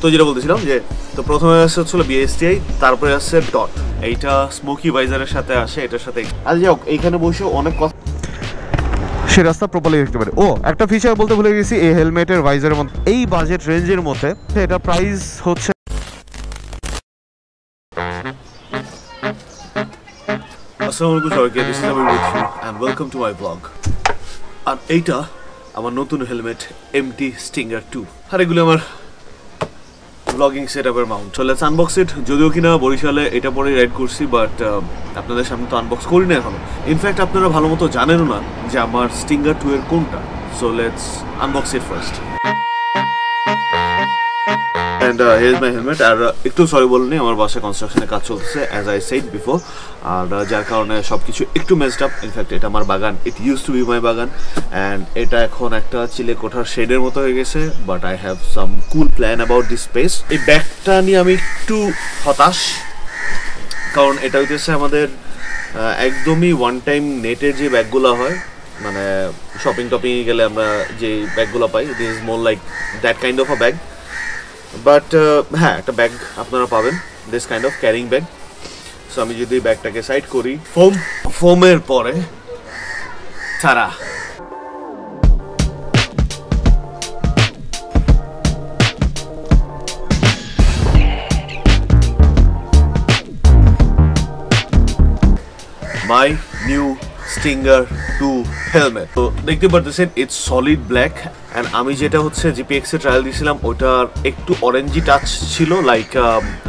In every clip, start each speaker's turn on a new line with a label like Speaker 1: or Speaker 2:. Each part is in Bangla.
Speaker 1: তো যেটা বলতেছিলাম যে তো প্রথমে আসছে হচ্ছিল বিএসটিআই, তারপরে আসছে ডট। এইটা স্মোকি ভাইজারের সাথে আসে, এটার সাথে আর যাই হোক এইখানে বসে অনেক কথা সে রাস্তা প্রপারলি দেখতে পারে। ও একটা ফিচার বলতে ভুলে গেছি, এই হেলমেটের ভাইজারের মধ্যে এই বাজেট রেঞ্জের মধ্যে এটা প্রাইস হচ্ছে আসসালামু আলাইকুম সবাইকে, this is Amir with you and welcome to my blog. আর এইটা আমার নতুন হেলমেট এমটি স্টিঙ্গার 2, আর এগুলো আমার ব্লগিং সেটআপের mount. So let's unbox it. যদিও কিনা বরিশালে এটা পরে রাইড করছি, বাট আপনাদের সামনে তো আনবক্স করি না এখনো। ইনফ্যাক্ট আপনারা ভালো মতো জানেনও না যে আমার স্টিঙ্গার 2 এর কোনটা। So let's unbox it first. And here's my helmet. আর একটু সরি বলনি, আমার বাসায় কনস্ট্রাকশনের কাজ চলতেছে অ্যাজ আই সেড বিফোর, আর যার কারণে সব কিছু একটু মেসড আপ। ইনফ্যাক্ট এটা আমার বাগান, ইট ইউজ টু বি মাই বাগান, অ্যান্ড এটা এখন একটা চিলে কোঠার শেডের মতো হয়ে গেছে। But I have some cool plan about this space. এই ব্যাগটা নিয়ে আমি একটু হতাশ, কারণ এটা হইতেছে আমাদের একদমই ওয়ান টাইম নেটের যে ব্যাগগুলো হয়, মানে শপিং টপিংয়ে গেলে আমরা যে ব্যাগগুলো পাই, this is more like that kind of a bag. But হ্যাঁ, একটা ব্যাগ আপনারা পাবেন, this kind of carrying bag. So আমি যদি ব্যাগটাকে সাইড করি, ফোমের পরে ছাড়া মাই নিউ স্টিঙ্গার 2 হেলমেট। তো দেখতে পারতেছেন ইটস সলিড ব্ল্যাক, অ্যান্ড আমি যেটা হচ্ছে জিপিএক্স এ ট্রায়াল দিয়েছিলাম ওটার একটু অরেঞ্জি টাচ ছিল, লাইক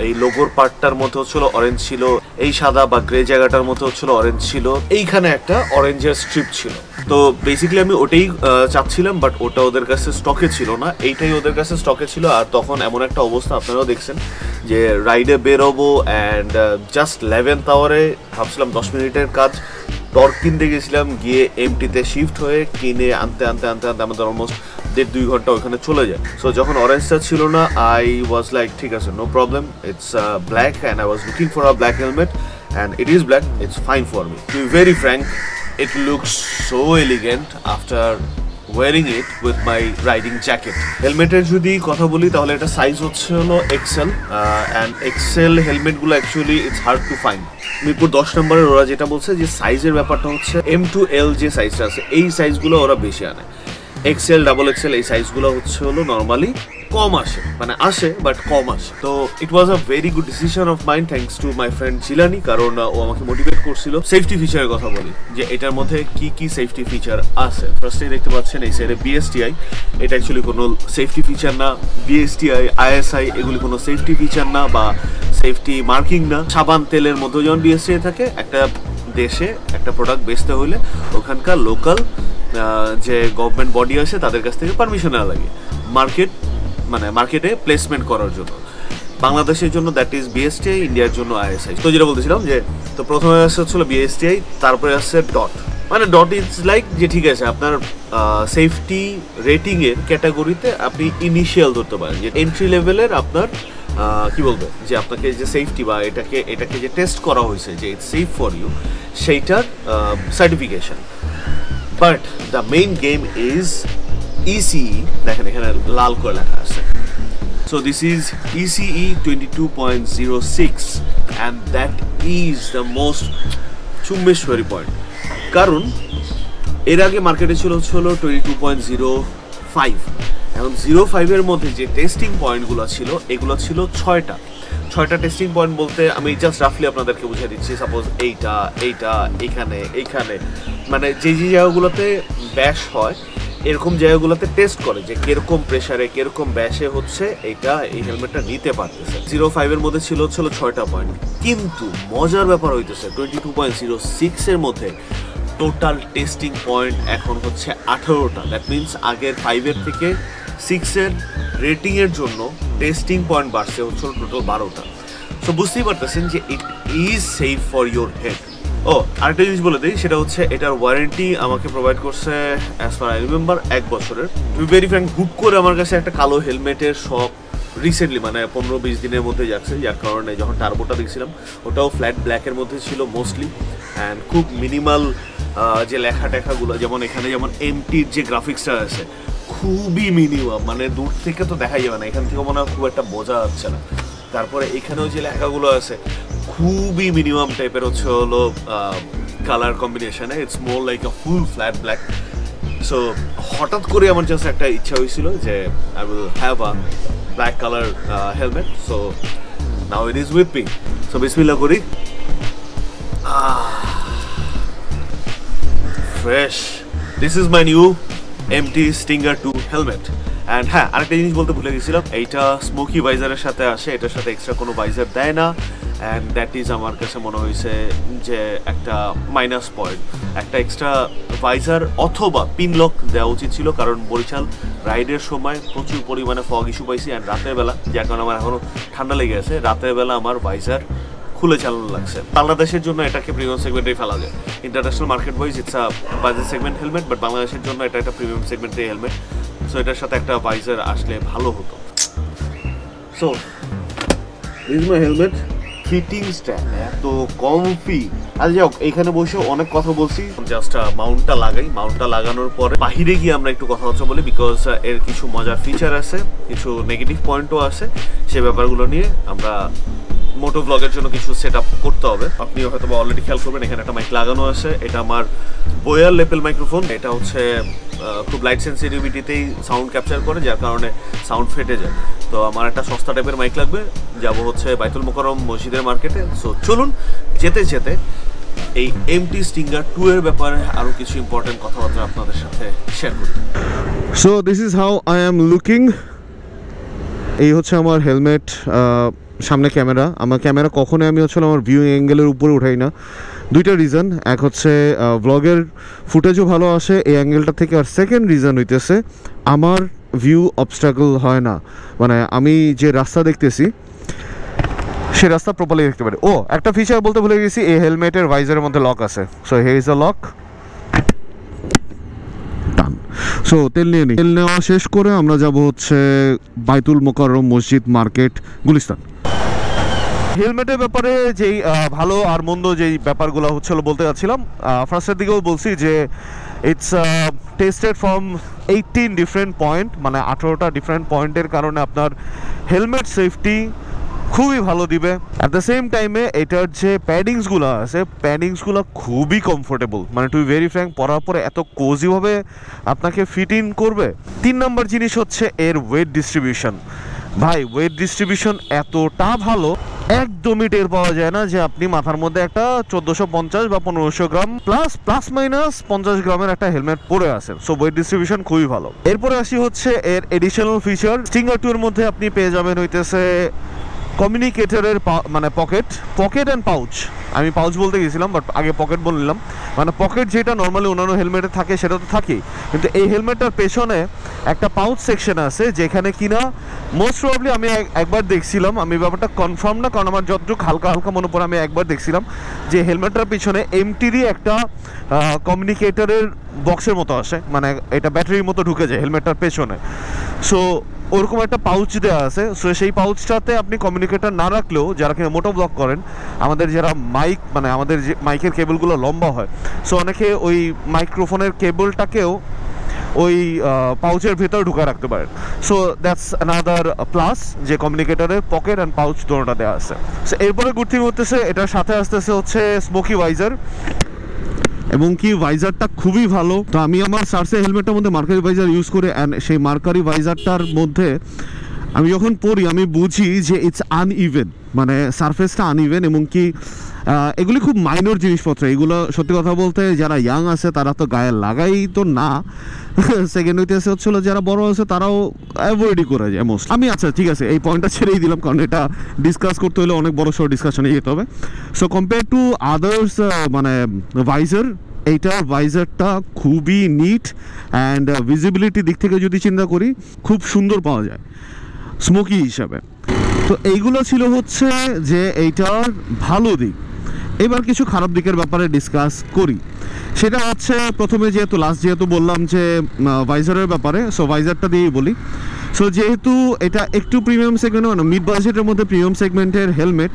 Speaker 1: এই লোগোর পার্টটার মধ্যে হচ্ছিল অরেঞ্জ ছিল, এই সাদা বা গ্রে জায়গাটার মধ্যে হচ্ছিল অরেঞ্জ ছিল, এইখানে একটা অরেঞ্জের স্ট্রিপ ছিল। তো বেসিক্যালি আমি ওটাই চাচ্ছিলাম, বাট ওটা ওদের কাছে স্টকে ছিল না, এইটাই ওদের কাছে স্টকে ছিল। আর তখন এমন একটা অবস্থা আপনারাও দেখছেন যে রাইডে বেরোবো, অ্যান্ড জাস্ট 11th আওয়ারে ভাবছিলাম 10 মিনিটের কাজ, টর্ক কিনতে গেছিলাম, গিয়ে এমটিতে শিফট হয়ে কিনে আনতে আমাদের অলমোস্ট 1.5-2 ঘন্টা ওখানে চলে যায়। সো যখন অরেঞ্জটা ছিল না, আই ওয়াজ লাইক ঠিক আছে, no problem, it's black, and I was looking for a black helmet, and it is black, it's fine for me. To be very frank, it looks so elegant after wearing it with my riding jacket. হেলমেটের যদি কথা বলি তাহলে এটা সাইজ হচ্ছে হলো এক্সেল, অ্যান্ড এক্সেল হেলমেটগুলো actually it's hard to find. Mirpur 10 নম্বরের ওরা যেটা বলছে যে সাইজের ব্যাপারটা হচ্ছে M2L যে সাইজটা আছে এই সাইজগুলো ওরা বেশি আনে, এক্সেল ডাবল এক্সেল এই সাইজগুলো হচ্ছে হলো নর্মালি কম আসে, মানে আসে বাট কম আসে। তো it was a very good decision of mind, thanks to my friend Jilani, কারণ ও আমাকে মোটিভেট করছিল। সেফটি ফিচারের কথা বলি যে এটার মধ্যে কি কি সেফটি ফিচার আছে। ফার্স্টেই দেখতে পাচ্ছেন এই সাইডে বিএসটিআই, এটা অ্যাকচুয়ালি কোনো সেফটি ফিচার না। বিএসটিআই, আইএসআই এগুলি কোনো সেফটি ফিচার না বা সেফটি মার্কিং না। সাবান তেলের মধ্যে যখন বিএসটিআই থাকে, একটা দেশে একটা প্রোডাক্ট বেচতে হলে ওখানকার লোকাল যে গভর্নমেন্ট বডি আছে তাদের কাছ থেকে পারমিশন নেওয়া লাগে মার্কেটে প্লেসমেন্ট করার জন্য। বাংলাদেশের জন্য দ্যাট ইজ বিএসটিআই, ইন্ডিয়ার জন্য আইএসআই। তো যেটা বলতেছিলাম যে তো প্রথমে আসছে হচ্ছিল বিএসটিআই, তারপরে আসছে ডট। মানে ডট ইজ লাইক যে ঠিক আছে, আপনার সেফটি রেটিংয়ের ক্যাটাগরিতে আপনি ইনিশিয়াল ধরতে পারেন, যে এন্ট্রি লেভেলের আপনার কি বলবো, যে আপনাকে যে সেফটি বা এটাকে যে টেস্ট করা হয়েছে যে ইটস সেফ ফর ইউ, সেইটার certification. But the main game is ECE, দেখেন এখানে লাল করে লেখা আছে। So this is ECE 22.06, and that is the most চুম্বেশ্বরী পয়েন্ট, কারণ এর আগে মার্কেটে ছিল 22.05। এখন 05 এর মধ্যে যে টেস্টিং পয়েন্টগুলো ছিল এগুলো ছিল 6টা টেস্টিং পয়েন্ট। বলতে আমি জাস্ট রাফলি আপনাদেরকে বুঝিয়ে দিচ্ছি। সাপোজ এইটা এইখানে মানে যে জায়গাগুলোতে ব্যাশ হয় এরকম জায়গাগুলোতে টেস্ট করে যে কিরকম প্রেসারে কিরকম ব্যাসে হচ্ছে এই হেলমেটটা নিতে পারতেছে। 05 এর মধ্যে ছিল 6টা পয়েন্ট, কিন্তু মজার ব্যাপার হইতেছে 22.06 এর মধ্যে টোটাল টেস্টিং পয়েন্ট এখন হচ্ছে 18টা। দ্যাট মিনস আগের 5 এর থেকে 6 এর রেটিং এর জন্য টেস্টিং পয়েন্ট বাড়ছে হচ্ছে টোটাল 12টা। সো বুঝতেই পারতেছেন যে it is safe for your head. ও আরেকটা জিনিস বলে দিই, সেটা হচ্ছে এটার ওয়ারেন্টি আমাকে প্রোভাইড করছে অ্যাজ ফার আই রিমেম্বার 1 বছরের। টু বি ভেরি ফ্র্যাঙ্ক, হুট করে আমার কাছে একটা কালো হেলমেটের শখ রিসেন্টলি, মানে 15-20 দিনের মধ্যে যাচ্ছে, যার কারণে যখন টার্বোটা দেখছিলাম ওটাও ফ্ল্যাট ব্ল্যাকের মধ্যে ছিল মোস্টলি, অ্যান্ড খুব মিনিমাল যে লেখা টেখাগুলো, যেমন এখানে যেমন এমটির যে গ্রাফিক্সটা আছে খুবই মিনিমাম, মানে দূর থেকে তো দেখাই যাবে না, এখান থেকে মনে হয় খুব একটা বোঝা যাচ্ছে না। তারপরে এখানেও যে লেখাগুলো আছে খুবই মিনিমাম টাইপের হচ্ছে হলো কালার কম্বিনেশনে, it's more like a full flat black. So হঠাৎ করে আমার জাস্ট একটা ইচ্ছা হয়েছিল যে I will have a black colour helmet, so now it is with me. So বিসমিল্লাহ করি। Fresh, this is my new MT Stinger 2 helmet. And হ্যাঁ, আরেকটা জিনিস বলতে ভুলে গেছিলাম, এইটা স্মোকি ভাইজারের সাথে আসে, এটার সাথে এক্সট্রা কোনো ভাইজার দেয় না। অ্যান্ড দ্যাট ইজ আমার কাছে মনে হয়েছে যে একটা মাইনাস পয়েন্ট। একটা এক্সট্রা ভাইজার অথবা পিনলক দেওয়া উচিত ছিল, কারণ বরিশাল রাইডের সময় প্রচুর পরিমাণে ফগ ইস্যু পাইছি। অ্যান্ড রাতের বেলা, যার কারণে আমার এখনও ঠান্ডা লেগে আছে, রাতের বেলা আমার ভাইজার খুলে চালানো লাগছে। বাংলাদেশের জন্য এটাকে প্রিমিয়াম সেগমেন্টেই ফেলা যায়। International market wise it's a budget segment helmet, but বাংলাদেশের জন্য এটা একটা প্রিমিয়াম সেগমেন্টের হেলমেট। সো এটার সাথে একটা ভাইজার আসলে ভালো হতো। So this is my helmet. Fitting stand এত কমফি। আর যাই হোক, এইখানে বসে অনেক কথা বলছি, জাস্ট মাউন্টটা লাগাই। মাউন্টটা লাগানোর পরে বাহিরে গিয়ে আমরা একটু কথাবার্তা বলি, বিকজ এর কিছু মজার ফিচার আছে, কিছু নেগেটিভ পয়েন্টও আছে। সে ব্যাপারগুলো নিয়ে আমরা মোটো ব্লগের জন্য কিছু সেট আপ করতে হবে। আপনিও হয়তো অলরেডি খেয়াল করবেন, এখানে একটা মাইক লাগানো আছে। এটা আমার বোয়ার লেপেল মাইক্রোফোন। এটা হচ্ছে খুব লাইট সেন্সিটিভিটিতেই সাউন্ড ক্যাপচার করে, যার কারণে সাউন্ড ফেটে যায়। তো আমার একটা সস্তা টাইপের মাইক লাগবে। যাব হচ্ছে বাইতুল মোকাররম মসজিদের মার্কেটে। সো চলুন যেতে যেতে এই MT Stinger 2 এর ব্যাপারে আরও কিছু ইম্পর্টেন্ট কথাবার্তা আপনাদের সাথে শেয়ার করি। So this is how I am looking. এই হচ্ছে আমার হেলমেট। সামনে ক্যামেরা। আমার ক্যামেরা কখনোই আমি হচ্ছে আমার ভিউ অ্যাঙ্গেলের উপরে উঠাই না। দুইটা রিজন, এক হচ্ছে ব্লগের ফুটেজও ভালো আসে এই অ্যাঙ্গেলটা থেকে, আর সেকেন্ড রিজন হইতেছে আমার ভিউ অবস্ট্রাগল হয় না, মানে আমি যে রাস্তা দেখতেছি সে রাস্তা প্রপারলি দেখতে পারি। ও একটা ফিচার বলতে ভুলে গেছি, এই হেলমেটের ভাইজারের মধ্যে লক আছে। So here is a lock. So তেল নিয়ে নিই। তেল নেওয়া শেষ করে আমরা যাব হচ্ছে বাইতুল মোকাররম মসজিদ মার্কেট, গুলিস্তান। হেলমেটের ব্যাপারে যেই ভালো আর মন্দ যেই ব্যাপারগুলো হচ্ছিল বলতে যাচ্ছিলাম, ফার্স্টের দিকেও বলছি যে it's tested from 18 different point, মানে 18টা ডিফারেন্ট পয়েন্টের কারণে আপনার হেলমেট সেফটি খুবই ভালো দিবে। অ্যাট দ্য সেম টাইমে এটার যে প্যাডিংসগুলো আছে, প্যাডিংসগুলো খুবই কমফোর্টেবল, মানে টু ভেরি ফ্র্যাঙ্ক, পরার পরে এত কোজিভাবে আপনাকে ফিট ইন করবে। 3 নম্বর জিনিস হচ্ছে এর ওয়েট ডিস্ট্রিবিউশন। ভাই, ওয়েট ডিস্ট্রিবিউশন এতটা ভালো, একদমই টের পাওয়া যায় না যে আপনি মাথার মধ্যে একটা 1450 বা 1500 গ্রাম প্লাস মাইনাস 50 গ্রামের একটা হেলমেট পরে আছেন। সো ওয়েট ডিস্ট্রিবিউশন খুবই ভালো। এরপরে আসি হচ্ছে এর এডিশনাল ফিচার। স্টিঙ্গার 2 এর মধ্যে আপনি পেয়ে যাবেন হইতেছে কমিউনিকেটরের মানে পকেট অ্যান্ড পাউচ। আমি পাউচ বলতে গেছিলাম, বাট আগে পকেট বললাম। মানে পকেট যেটা নর্মালি অন্যান্য হেলমেটে থাকে সেটা তো থাকেই, কিন্তু এই হেলমেটটার পেছনে একটা পাউচ সেকশন আছে, যেখানে কিনা মোস্ট প্রবাবলি আমি একবার দেখছিলাম, আমি ব্যাপারটা কনফার্ম না, কারণ আমার যতটুকু হালকা মনে পড়ে আমি একবার দেখছিলাম যে হেলমেটটার পিছনে এমটিরই একটা কমিউনিকেটরের বক্সের মতো আসে, মানে এটা ব্যাটারির মতো ঢুকে যায় হেলমেটটার পেছনে। সো ওরকম একটা পাউচ দেওয়া আছে। সো সেই পাউচটাতে আপনি কমিউনিকেটর না রাখলেও, যারা কিনা মোটো ব্লগ করেন, আমাদের যারা মাইক, মানে আমাদের যে মাইকের কেবলগুলো লম্বা হয়, সো অনেকে ওই মাইক্রোফোনের কেবলটাকেও ওই পাউচের ভেতর ঢুকা রাখতে পারেন। সো দ্যাটস অ্যানাদার প্লাস, যে কমিউনিকেটরের পকেট অ্যান্ড পাউচ দুটোটা দেওয়া আছে। সো এরপরে গুড থিং হতেছে এটার সাথে আসতেছে হচ্ছে স্মোকি ভাইজার, এবং কি ভাইজারটা খুবই ভালো। তো আমি আমার সার্সে হেলমেটটার মধ্যে মার্কারি ভাইজার ইউজ করে, অ্যান্ড সেই মার্কারি ভাইজারটার মধ্যে আমি যখন পরি আমি বুঝি যে ইটস আনইভেন, মানে সারফেসটা আনইভেন, এবং কি এগুলি খুব মাইনর জিনিসপত্র। এগুলো সত্যি কথা বলতে যারা ইয়াং আছে তারা তো গায়ে লাগাই তো না। সেকেন্ড হইতেছে হচ্ছিল যারা বড় আছে তারাও অ্যাভয়েডই করে যায় মোস্ট। আমি আচ্ছা ঠিক আছে, এই পয়েন্টটা ছেড়েই দিলাম, কারণ এটা ডিসকাস করতে হলে অনেক বড় সড় ডিসকাশনে যেতে হবে। সো কম্পেয়ার টু আদার্স মানে ভাইজার, এইটার ভাইজারটা খুবই নিট, অ্যান্ড ভিজিবিলিটি দিক থেকে যদি চিন্তা করি খুব সুন্দর পাওয়া যায় স্মোকি হিসাবে। তো এইগুলো ছিল হচ্ছে যে এইটার ভালো দিক। এবার কিছু খারাপ দিকের ব্যাপারে ডিসকাস করি। সেটা হচ্ছে প্রথমে যেহেতু বললাম যে ভাইজারের ব্যাপারে, সো ভাইজারটা দিয়েই বলি। সো যেহেতু এটা একটু প্রিমিয়াম সেগমেন্ট, মানে মিড বাজেটের মধ্যে প্রিমিয়াম সেগমেন্টের হেলমেট,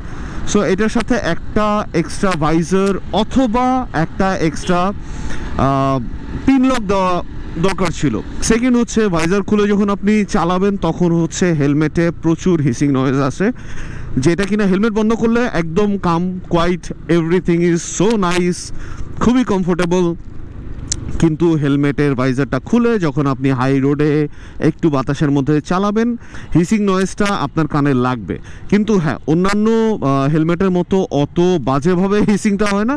Speaker 1: সো এটার সাথে একটা এক্সট্রা ভাইজার অথবা একটা এক্সট্রা পিনলক দেওয়া দরকার ছিল। সেকেন্ড হচ্ছে ভাইজার খুলে যখন আপনি চালাবেন তখন হচ্ছে হেলমেটে প্রচুর হিসিং নয়েজ আসে, যেটা কিনা হেলমেট বন্ধ করলে একদম calm quiet, everything is so nice, খুবই কমফোর্টেবল। কিন্তু হেলমেটের ভাইজারটা খুলে যখন আপনি হাই রোডে একটু বাতাসের মধ্যে চালাবেন, হিসিং নয়েজটা আপনার কানে লাগবে। কিন্তু হ্যাঁ, অন্যান্য হেলমেটের মতো অত বাজেভাবে হিসিংটা হয় না।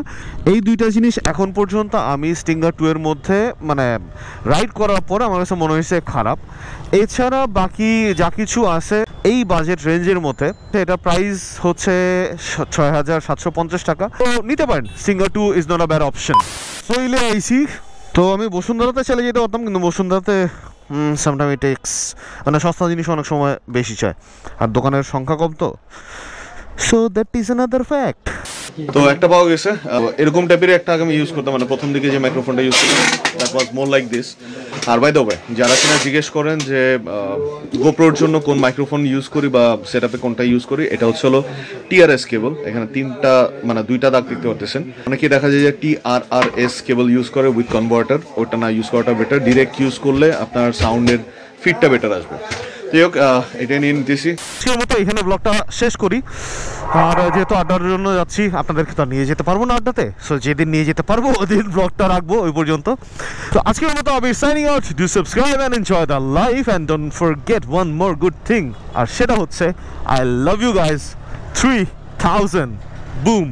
Speaker 1: এই দুইটা জিনিস এখন পর্যন্ত আমি স্টিঙ্গার 2 এর মধ্যে মানে রাইড করার পর আমার কাছে মনে হয়েছে খারাপ। এছাড়া বাকি যা কিছু আছে এই বাজেট রেঞ্জের মধ্যে, এটা প্রাইস হচ্ছে 6,750 টাকা, তো নিতে পারেন। Stinger 2 is not a bad option. সইলে আইসি তো আমি বসুন্ধরাতে চলে যেতে পারতাম, কিন্তু বসুন্ধরাতে সামটাইম ইট টেকস, মানে সস্তা জিনিস অনেক সময় বেশি চায়, আর দোকানের সংখ্যা কম, তো so that is another fact. তো একটা পাওয়া গেছে এরকম টাইপের একটা আগে আমি ইউজ করতাম, মানে প্রথম দিকে যে মাইক্রোফোনটা ইউজ করতাম that was more like this. আর বাই দ্য ওয়ে, যারা কিনা জিজ্ঞেস করেন যে গোপ্রোর জন্য কোন মাইক্রোফোন ইউজ করি বা সেট আপে কোনটা ইউজ করি, এটা হচ্ছে হলো TRS কেবল। এখানে দুইটা দাগ দেখতে পাচ্ছেন। অনেকেই দেখা যায় যে TRRS কেবল ইউজ করে উইথ কনভার্টার, ওটা না ইউজ করাটা বেটার। ডিরেক্ট ইউজ করলে আপনার সাউন্ডের ফিটটা বেটার আসবে। যাই হোক, এটা নিয়ে নিতেছি। আজকের মতো এখানে ব্লগটা শেষ করি। আর যেহেতু আড্ডার জন্য যাচ্ছি, আপনাদেরকে তো নিয়ে যেতে পারবো না আড্ডাতে, সো যেদিন নিয়ে যেতে পারবো ওদিন ব্লগটা রাখবো ওই পর্যন্ত। তো আজকের মতো আমি signing out. Do subscribe and enjoy the life and don't forget one more good thing, আর সেটা হচ্ছে I love you guys 3000 broom.